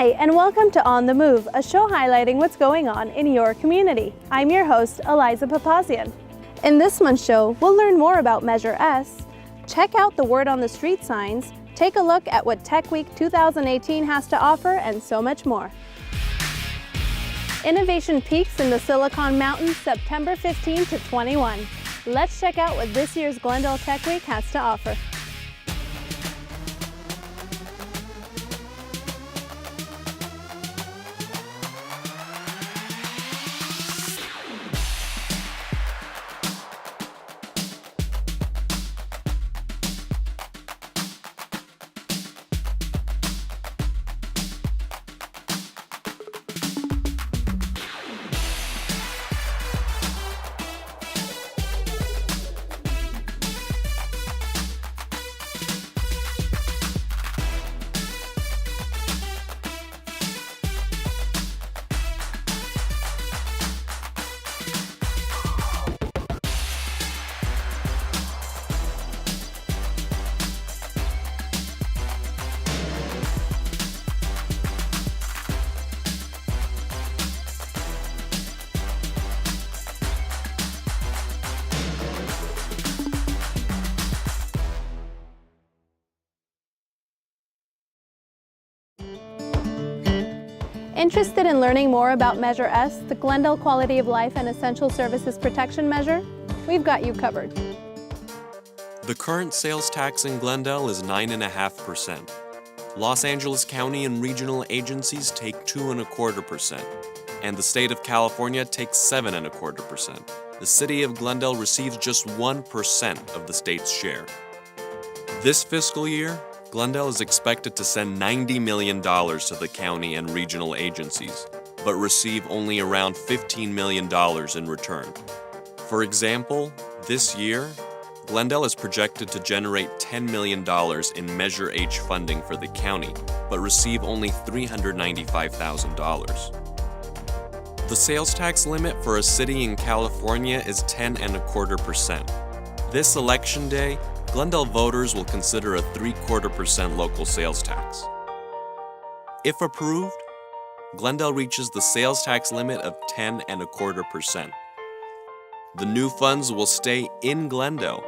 Hi, and welcome to On the Move, a show highlighting what's going on in your community. I'm your host, Eliza Papazian. In this month's show, we'll learn more about Measure S, check out the word on the street signs, take a look at what Tech Week 2018 has to offer, and so much more. Innovation peaks in the Silicon Mountains September 15 to 21. Let's check out what this year's Glendale Tech Week has to offer. Interested in learning more about Measure S, the Glendale Quality of Life and Essential Services Protection Measure? We've got you covered. The current sales tax in Glendale is 9.5%. Los Angeles County and regional agencies take 2.25%, and the state of California takes 7.25%. The city of Glendale receives just 1% of the state's share. This fiscal year, Glendale is expected to send $90 million to the county and regional agencies, but receive only around $15 million in return. For example, this year, Glendale is projected to generate $10 million in Measure H funding for the county, but receive only $395,000. The sales tax limit for a city in California is 10.25%. This election day, Glendale voters will consider a 3/4% local sales tax. If approved, Glendale reaches the sales tax limit of 10.25%. The new funds will stay in Glendale,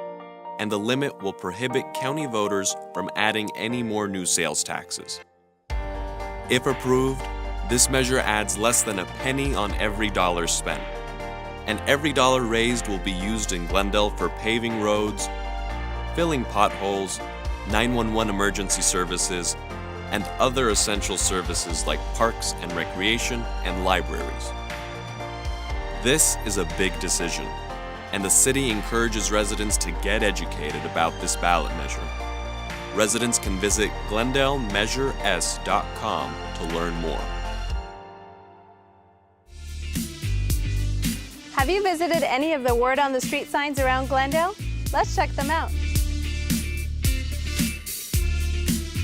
and the limit will prohibit county voters from adding any more new sales taxes. If approved, this measure adds less than a penny on every dollar spent, and every dollar raised will be used in Glendale for paving roads, filling potholes, 911 emergency services, and other essential services like parks and recreation and libraries. This is a big decision, and the city encourages residents to get educated about this ballot measure. Residents can visit GlendaleMeasureS.com to learn more. Have you visited any of the word on the street signs around Glendale? Let's check them out.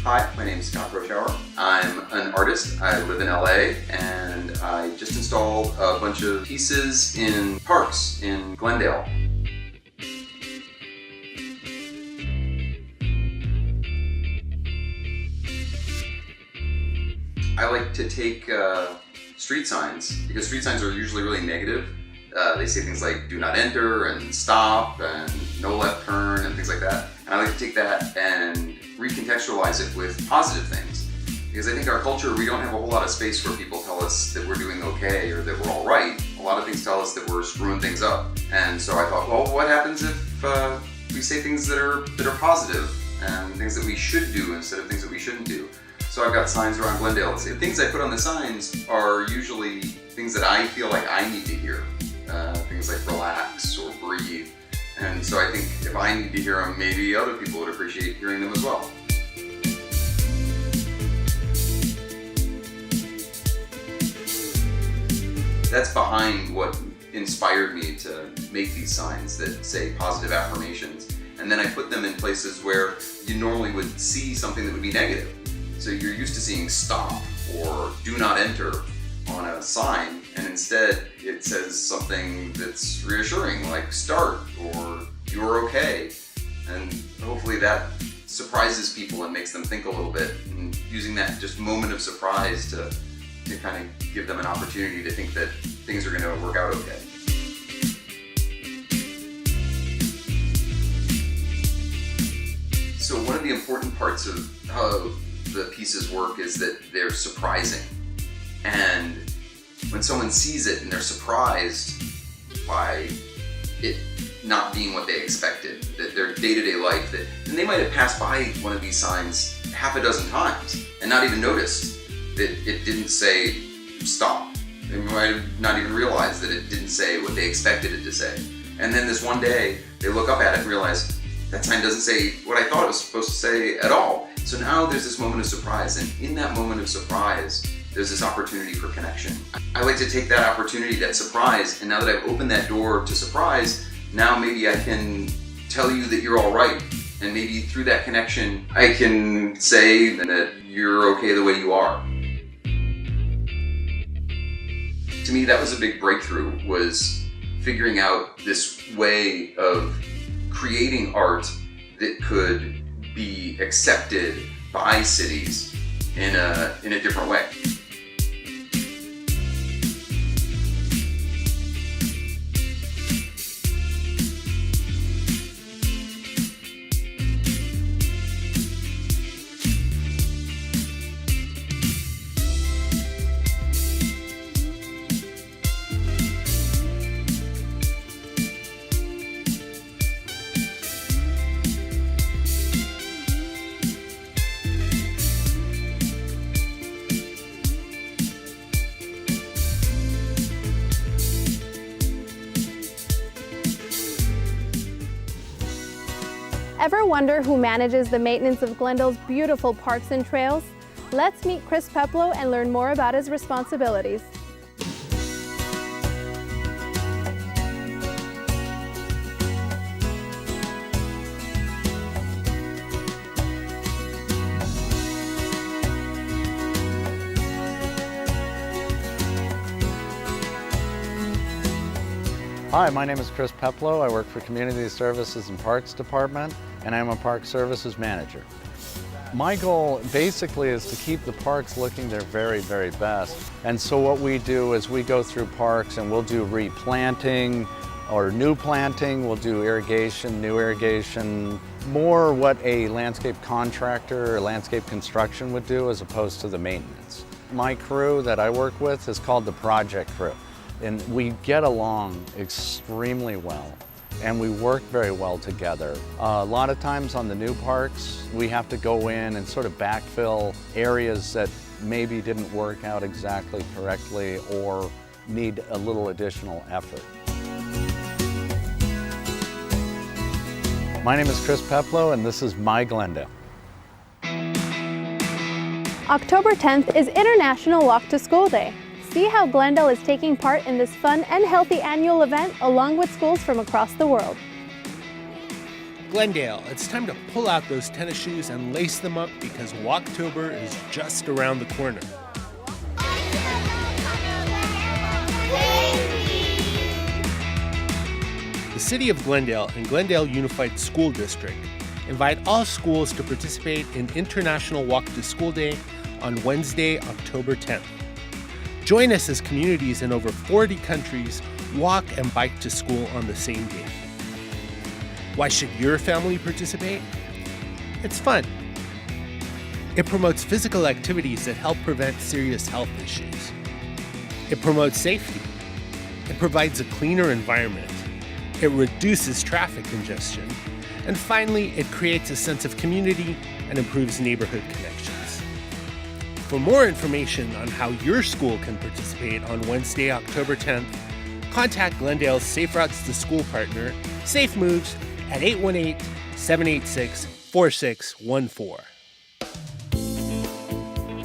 Hi, my name is Scott Rochauer. I'm an artist. I live in LA, and I just installed a bunch of pieces in parks in Glendale. I like to take street signs, because street signs are usually really negative. They say things like do not enter and stop and no left turn and things like that. And I like to take that and recontextualize it with positive things. Because I think our culture, we don't have a whole lot of space where people tell us that we're doing okay or that we're all right. A lot of things tell us that we're screwing things up. And so I thought, well, what happens if we say things that are positive and things that we should do instead of things that we shouldn't do? So I've got signs around Glendale. The things I put on the signs are usually things that I feel like I need to hear. Things like relax or breathe. And so I think if I need to hear them, maybe other people would appreciate hearing them as well. That's behind what inspired me to make these signs that say positive affirmations. And then I put them in places where you normally would see something that would be negative. So you're used to seeing stop or do not enter on a sign, and instead it says something that's reassuring, like start or you're okay. And hopefully that surprises people and makes them think a little bit, and using that just moment of surprise to kind of give them an opportunity to think that things are going to work out okay. So one of the important parts of how the pieces work is that they're surprising. And when someone sees it and they're surprised by it not being what they expected, that their day-to-day life, and they might have passed by one of these signs half a dozen times and not even noticed that it didn't say stop. They might have not even realized that it didn't say what they expected it to say. And then this one day, they look up at it and realize, that sign doesn't say what I thought it was supposed to say at all. So now there's this moment of surprise, and in that moment of surprise, there's this opportunity for connection. I like to take that opportunity, that surprise, and now that I've opened that door to surprise, now maybe I can tell you that you're all right. And maybe through that connection, I can say that you're okay the way you are. To me, that was a big breakthrough, was figuring out this way of creating art that could be accepted by cities in a different way. Ever wonder who manages the maintenance of Glendale's beautiful parks and trails? Let's meet Chris Peplow and learn more about his responsibilities. Hi, my name is Chris Peplow. I work for Community Services and Parks Department, and I'm a Park Services Manager. My goal basically is to keep the parks looking their very, very best. And so what we do is we go through parks and we'll do replanting or new planting, we'll do irrigation, new irrigation, more what a landscape contractor or landscape construction would do as opposed to the maintenance. My crew that I work with is called the project crew. And we get along extremely well, and we work very well together. A lot of times on the new parks, we have to go in and sort of backfill areas that maybe didn't work out exactly correctly or need a little additional effort. My name is Chris Peplow, and this is My Glendale. October 10th is International Walk to School Day. See how Glendale is taking part in this fun and healthy annual event along with schools from across the world. Glendale, it's time to pull out those tennis shoes and lace them up because Walktober is just around the corner. The City of Glendale and Glendale Unified School District invite all schools to participate in International Walk to School Day on Wednesday, October 10th. Join us as communities in over 40 countries walk and bike to school on the same day. Why should your family participate? It's fun. It promotes physical activities that help prevent serious health issues. It promotes safety. It provides a cleaner environment. It reduces traffic congestion. And finally, it creates a sense of community and improves neighborhood connections. For more information on how your school can participate on Wednesday, October 10th, contact Glendale's Safe Routes to School partner, Safe Moves, at 818-786-4614.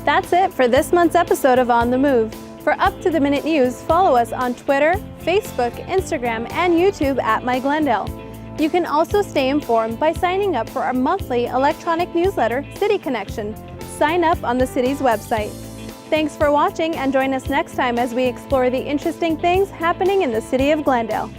That's it for this month's episode of On the Move. For up-to-the-minute news, follow us on Twitter, Facebook, Instagram, and YouTube at My Glendale. You can also stay informed by signing up for our monthly electronic newsletter, City Connection. Sign up on the city's website. Thanks for watching, and join us next time as we explore the interesting things happening in the city of Glendale.